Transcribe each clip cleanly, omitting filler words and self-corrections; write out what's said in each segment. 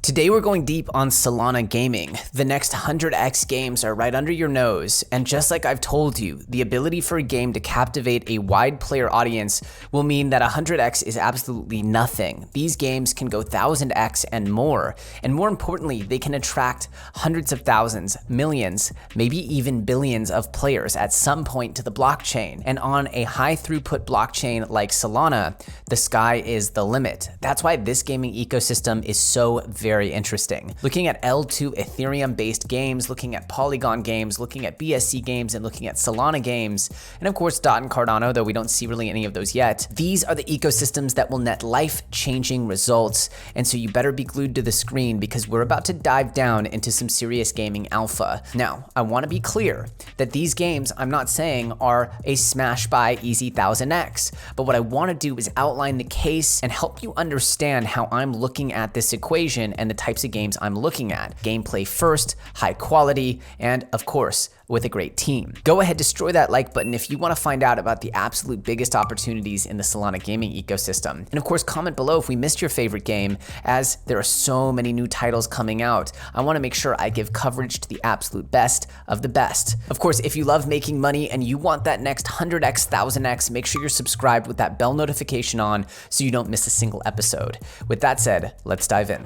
Today we're going deep on Solana gaming. The next 100x games are right under your nose, and just like I've told you, the ability for a game to captivate a wide player audience will mean that 100x is absolutely nothing. These games can go 1000x and more more importantly, they can attract hundreds of thousands, millions, maybe even billions of players at some point to the blockchain. And on a high throughput blockchain like Solana, the sky is the limit. That's why this gaming ecosystem is so very interesting. Looking at L2 Ethereum based games, looking at Polygon games, looking at BSC games, and looking at Solana games, and of course DOT and Cardano, though we don't see really any of those yet. These are the ecosystems that will net life-changing results, and so you better be glued to the screen because we're about to dive down into some serious gaming alpha. Now, I want to be clear that these games, I'm not saying are a smash buy easy 1000x, but what I want to do is outline the case and help you understand how I'm looking at this equation and the types of games I'm looking at. Gameplay first, high quality, and of course, with a great team. Go ahead, destroy that like button if you want to find out about the absolute biggest opportunities in the Solana gaming ecosystem. And of course, comment below if we missed your favorite game, as there are so many new titles coming out. I want to make sure I give coverage to the absolute best of the best. Of course, if you love making money and you want that next 100x, 1000x, make sure you're subscribed with that bell notification on so you don't miss a single episode. With that said, let's dive in.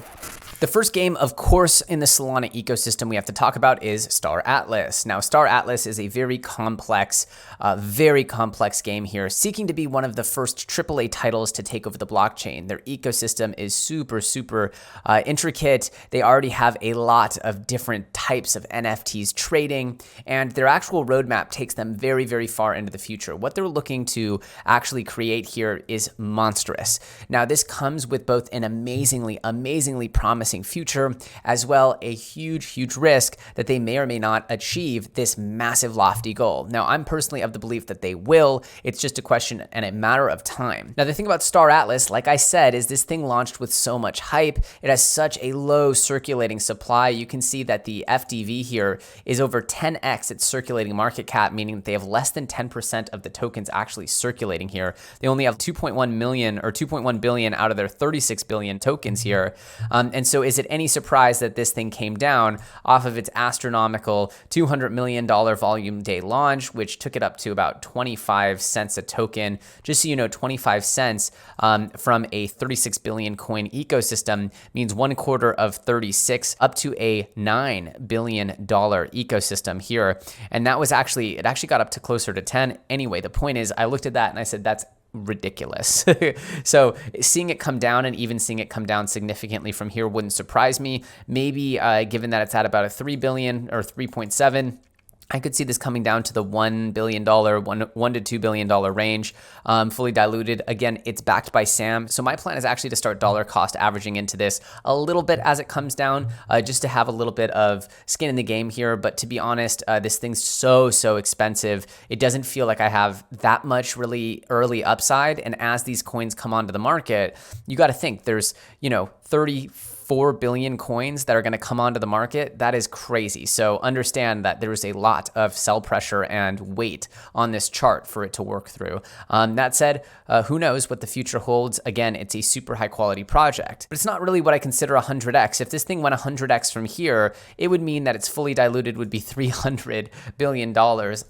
The first game, of course, in the Solana ecosystem we have to talk about is Star Atlas. Now, Star Atlas is a very complex game here, seeking to be one of the first AAA titles to take over the blockchain. Their ecosystem is super intricate. They already have a lot of different types of NFTs trading, and their actual roadmap takes them very far into the future. What they're looking to actually create here is monstrous. Now, this comes with both an amazingly promising future, as well a huge risk that they may or may not achieve this massive lofty goal. Now, I'm personally of the belief that they will. It's just a question and a matter of time. Now, the thing about Star Atlas, like I said, is this thing launched with so much hype. It has such a low circulating supply. You can see that the FDV here is over 10x its circulating market cap, meaning that they have less than 10% of the tokens actually circulating here. They only have 2.1 million or 2.1 billion out of their 36 billion tokens here. And so is it any surprise that this thing came down off of its astronomical $200 million volume day launch, which took it up to about 25 cents a token? Just so you know, 25 cents from a 36 billion coin ecosystem means 1/4 of 36 up to a $9 billion ecosystem here. And that was it actually got up to closer to 10. Anyway, the point is, I looked at that and I said, that's ridiculous. So seeing it come down, and even seeing it come down significantly from here, wouldn't surprise me. Maybe given that it's at about a 3 billion or 3.7, I could see this coming down to the $1 billion, $1 to $2 billion range, fully diluted. Again, it's backed by SAM. So my plan is actually to start dollar cost averaging into this a little bit as it comes down, just to have a little bit of skin in the game here. But to be honest, this thing's so expensive. It doesn't feel like I have that much really early upside. And as these coins come onto the market, you got to think there's, 34 billion coins that are going to come onto the market. That is crazy. So understand that there is a lot of sell pressure and weight on this chart for it to work through. That said, who knows what the future holds? Again, it's a super high quality project, but it's not really what I consider 100x. If this thing went 100x from here, it would mean that it's fully diluted would be $300 billion.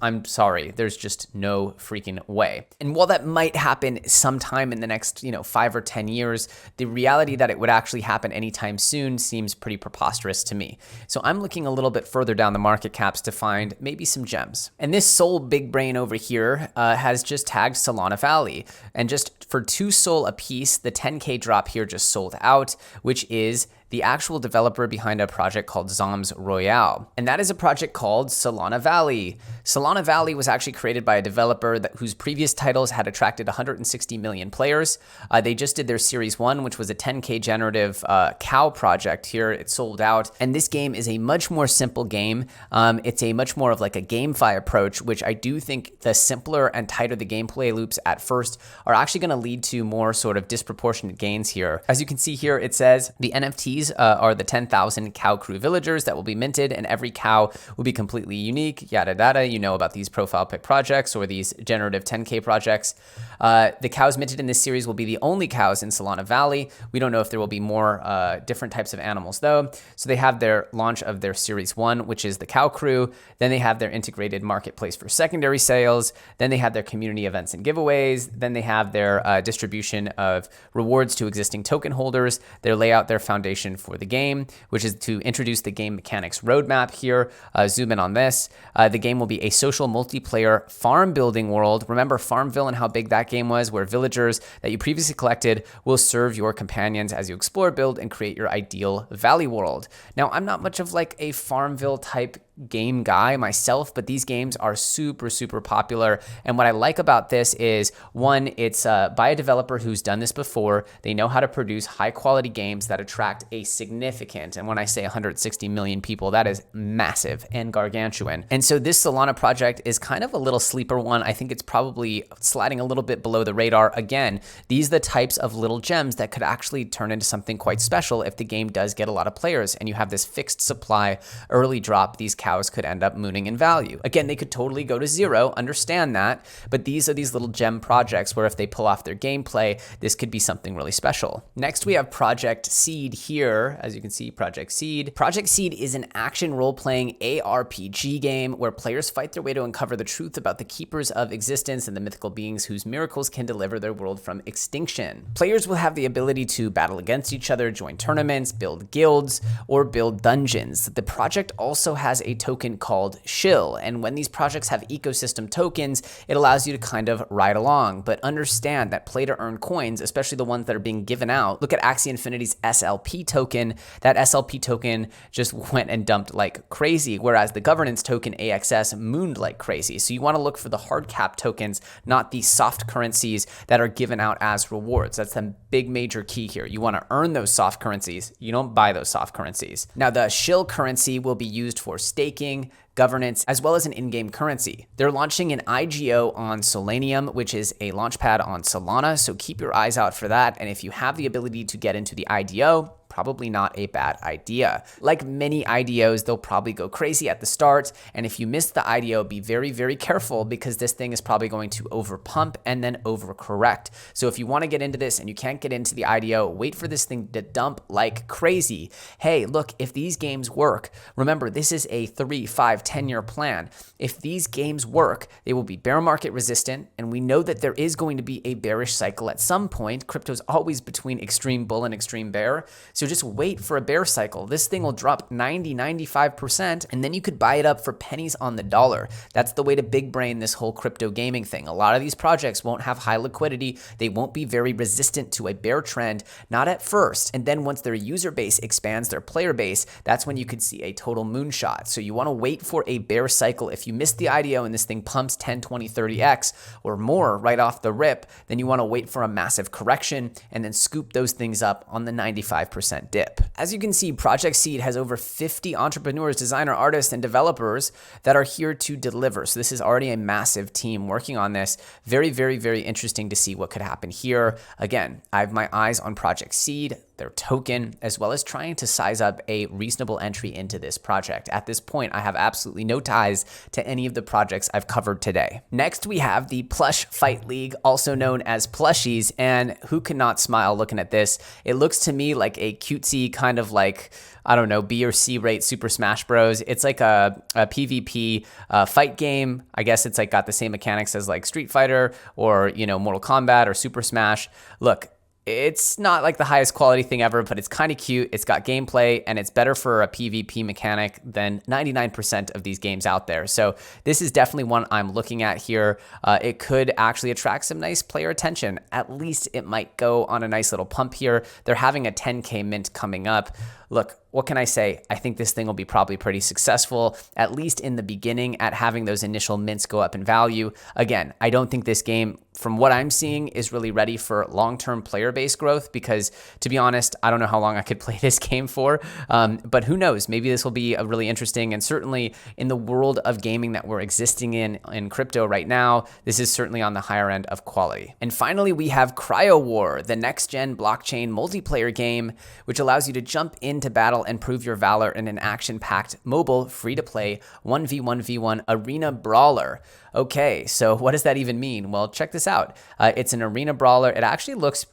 I'm sorry, there's just no freaking way. And while that might happen sometime in the next, 5 or 10 years, the reality that it would actually happen anytime soon seems pretty preposterous to me. So I'm looking a little bit further down the market caps to find maybe some gems. And this Sol big brain over here has just tagged Solana Valley. And just for 2 Sol a piece, the 10K drop here just sold out, which is the actual developer behind a project called Zoms Royale. And that is a project called Solana Valley. Solana Valley was actually created by a developer whose previous titles had attracted 160 million players. They just did their Series 1, which was a 10K generative cow project here. It sold out. And this game is a much more simple game. It's a much more of like a GameFi approach, which I do think the simpler and tighter the gameplay loops at first are actually going to lead to more sort of disproportionate gains here. As you can see here, it says the NFTs these are the 10,000 cow crew villagers that will be minted, and every cow will be completely unique, yada yada. You know about these profile pic projects or these generative 10K projects. The cows minted in this series will be the only cows in Solana Valley. We don't know if there will be more different types of animals though. So they have their launch of their series 1, which is the cow crew. Then they have their integrated marketplace for secondary sales. Then they have their community events and giveaways. Then they have their distribution of rewards to existing token holders. They lay out their foundation for the game, which is to introduce the game mechanics roadmap here. Zoom in on this. The game will be a social multiplayer farm building world. Remember Farmville and how big that game was, where villagers that you previously collected will serve your companions as you explore, build, and create your ideal valley world. Now, I'm not much of like a Farmville type game guy myself, but these games are super, super popular. And what I like about this is, one, it's by a developer who's done this before. They know how to produce high quality games that attract a significant, and when I say 160 million people, that is massive and gargantuan. And so this Solana project is kind of a little sleeper one. I think it's probably sliding a little bit below the radar. Again, these are the types of little gems that could actually turn into something quite special if the game does get a lot of players and you have this fixed supply early drop. These cows could end up mooning in value. Again, they could totally go to zero, understand that, but these are these little gem projects where if they pull off their gameplay, this could be something really special. Next, we have Project Seed here. As you can see, Project Seed. Project Seed is an action role-playing ARPG game where players fight their way to uncover the truth about the keepers of existence and the mythical beings whose miracles can deliver their world from extinction. Players will have the ability to battle against each other, join tournaments, build guilds, or build dungeons. The project also has a token called Shill, and when these projects have ecosystem tokens, it allows you to kind of ride along, but understand that play to earn coins, especially the ones that are being given out. Look at Axie Infinity's SLP token. That SLP token just went and dumped like crazy, whereas the governance token AXS mooned like crazy. So you want to look for the hard cap tokens, not the soft currencies that are given out as rewards. That's the big major key here. You want to earn those soft currencies. You don't buy those soft currencies. Now, the Shill currency will be used for staking, governance, as well as an in-game currency. They're launching an IGO on Solanium, which is a launchpad on Solana, so keep your eyes out for that. And if you have the ability to get into the IDO, probably not a bad idea. Like many IDOs, they'll probably go crazy at the start, and if you miss the IDO, be very, very careful because this thing is probably going to overpump and then overcorrect. So if you want to get into this and you can't get into the IDO, wait for this thing to dump like crazy. Hey, look, if these games work, remember, this is a 3, 5, 10-year plan. If these games work, they will be bear market resistant, and we know that there is going to be a bearish cycle at some point. Crypto's always between extreme bull and extreme bear. So just wait for a bear cycle. This thing will drop 90, 95%, and then you could buy it up for pennies on the dollar. That's the way to big brain this whole crypto gaming thing. A lot of these projects won't have high liquidity. They won't be very resistant to a bear trend, not at first. And then once their user base expands, their player base, that's when you could see a total moonshot. So you want to wait for a bear cycle. If you miss the IDO and this thing pumps 10, 20, 30x or more right off the rip, then you want to wait for a massive correction and then scoop those things up on the 95% dip. As you can see, Project Seed has over 50 entrepreneurs, designer, artists, and developers that are here to deliver. So this is already a massive team working on this. Very, very, very interesting to see what could happen here. Again, I have my eyes on Project Seed, their token, as well as trying to size up a reasonable entry into this project. At this point, I have absolutely no ties to any of the projects I've covered today. Next, we have the Plush Fight League, also known as Plushies, and who cannot smile looking at this? It looks to me like a cutesy kind of like, I don't know, B or C rate Super Smash Bros. It's like a PvP fight game. I guess it's like got the same mechanics as like Street Fighter or, you know, Mortal Kombat or Super Smash. Look, it's not like the highest quality thing ever, but it's kind of cute. It's got gameplay, and it's better for a PvP mechanic than 99% of these games out there. So this is definitely one I'm looking at here. It could actually attract some nice player attention. At least it might go on a nice little pump here. They're having a 10K mint coming up. Look, what can I say? I think this thing will be probably pretty successful, at least in the beginning, at having those initial mints go up in value. Again, I don't think this game, from what I'm seeing, is really ready for long-term player base growth because, to be honest, I don't know how long I could play this game for, but who knows? Maybe this will be a really interesting, and certainly in the world of gaming that we're existing in crypto right now, this is certainly on the higher end of quality. And finally, we have Cryo War, the next-gen blockchain multiplayer game, which allows you to jump into battle and prove your valor in an action-packed, mobile, free-to-play 1v1v1 arena brawler. Okay, so what does that even mean? Well, check this out. It's an arena brawler. It actually looks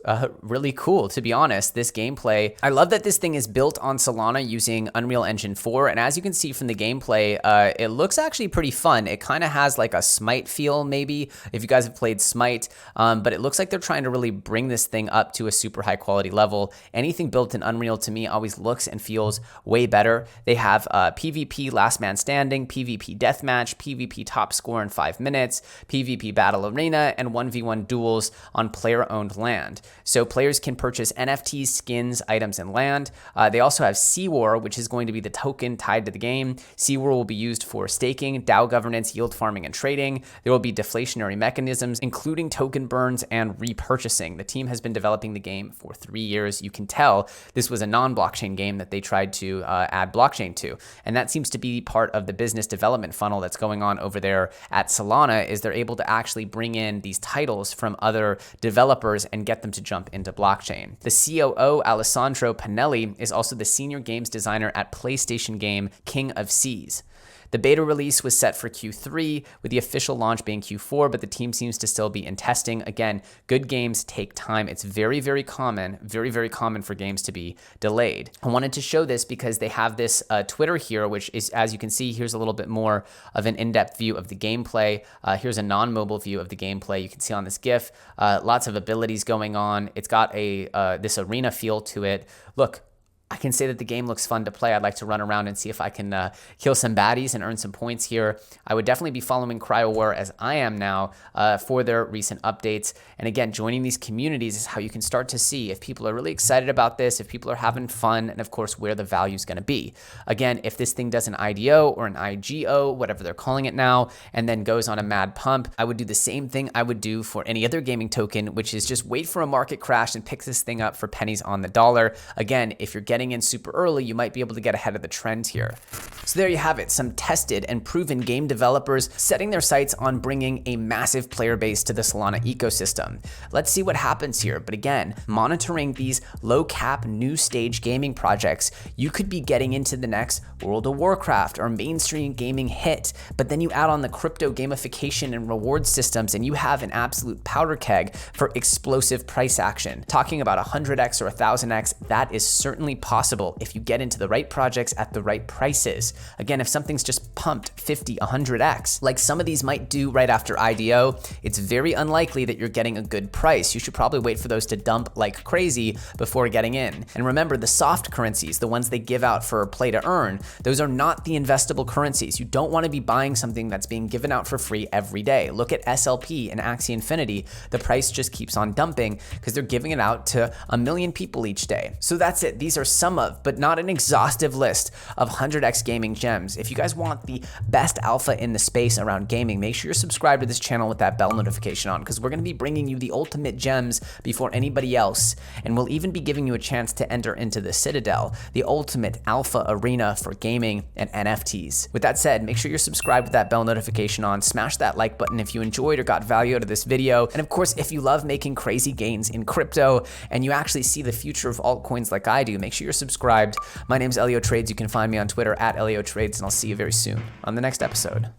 really cool, to be honest, this gameplay. I love that this thing is built on Solana using Unreal Engine 4, and as you can see from the gameplay, it looks actually pretty fun. It kind of has like a Smite feel, maybe, if you guys have played Smite, but it looks like they're trying to really bring this thing up to a super high quality level. Anything built in Unreal, to me, always looks and feels way better. They have PvP Last Man Standing, PvP Deathmatch, PvP Top Score in 5 minutes, PvP Battle Arena, and 1v1 duels on player-owned land. So players can purchase NFTs, skins, items, and land. They also have Sea War, which is going to be the token tied to the game. Sea War will be used for staking, DAO governance, yield farming, and trading. There will be deflationary mechanisms, including token burns and repurchasing. The team has been developing the game for 3 years. You can tell this was a non-blockchain game that they tried to add blockchain to. And that seems to be part of the business development funnel that's going on over there at Solana, is they're able to actually bring in these titles from other developers and get them to jump into blockchain. The COO, Alessandro Pinelli, is also the senior games designer at PlayStation game King of Seas. The beta release was set for Q3, with the official launch being Q4, but the team seems to still be in testing. Again, good games take time. It's very, very common for games to be delayed. I wanted to show this because they have this Twitter here, which is, as you can see, here's a little bit more of an in-depth view of the gameplay. Here's a non-mobile view of the gameplay. You can see on this GIF, lots of abilities going on. It's got this arena feel to it. Look, I can say that the game looks fun to play. I'd like to run around and see if I can kill some baddies and earn some points here. I would definitely be following Cryo War as I am now for their recent updates. And again, joining these communities is how you can start to see if people are really excited about this, if people are having fun, and of course, where the value is going to be. Again, if this thing does an IDO or an IGO, whatever they're calling it now, and then goes on a mad pump, I would do the same thing I would do for any other gaming token, which is just wait for a market crash and pick this thing up for pennies on the dollar. Again, if you're getting in super early, you might be able to get ahead of the trend here. So there you have it, some tested and proven game developers setting their sights on bringing a massive player base to the Solana ecosystem. Let's see what happens here. But again, monitoring these low cap new stage gaming projects, you could be getting into the next World of Warcraft or mainstream gaming hit, but then you add on the crypto gamification and reward systems and you have an absolute powder keg for explosive price action. Talking about 100x or 1000x, that is certainly possible if you get into the right projects at the right prices. Again, if something's just pumped 50, 100x, like some of these might do right after IDO, it's very unlikely that you're getting a good price. You should probably wait for those to dump like crazy before getting in. And remember, the soft currencies, the ones they give out for play to earn, those are not the investable currencies. You don't want to be buying something that's being given out for free every day. Look at SLP and Axie Infinity. The price just keeps on dumping because they're giving it out to 1 million people each day. So that's it. These are some of, but not an exhaustive list of 100x gaming gems. If you guys want the best alpha in the space around gaming, make sure you're subscribed to this channel with that bell notification on, because we're going to be bringing you the ultimate gems before anybody else. And we'll even be giving you a chance to enter into the Citadel, the ultimate alpha arena for gaming and NFTs. With that said, make sure you're subscribed with that bell notification on, smash that like button if you enjoyed or got value out of this video. And of course, if you love making crazy gains in crypto and you actually see the future of altcoins like I do, make sure you're subscribed. My name's Elio Trades. You can find me on Twitter at Elio Trades, and I'll see you very soon on the next episode.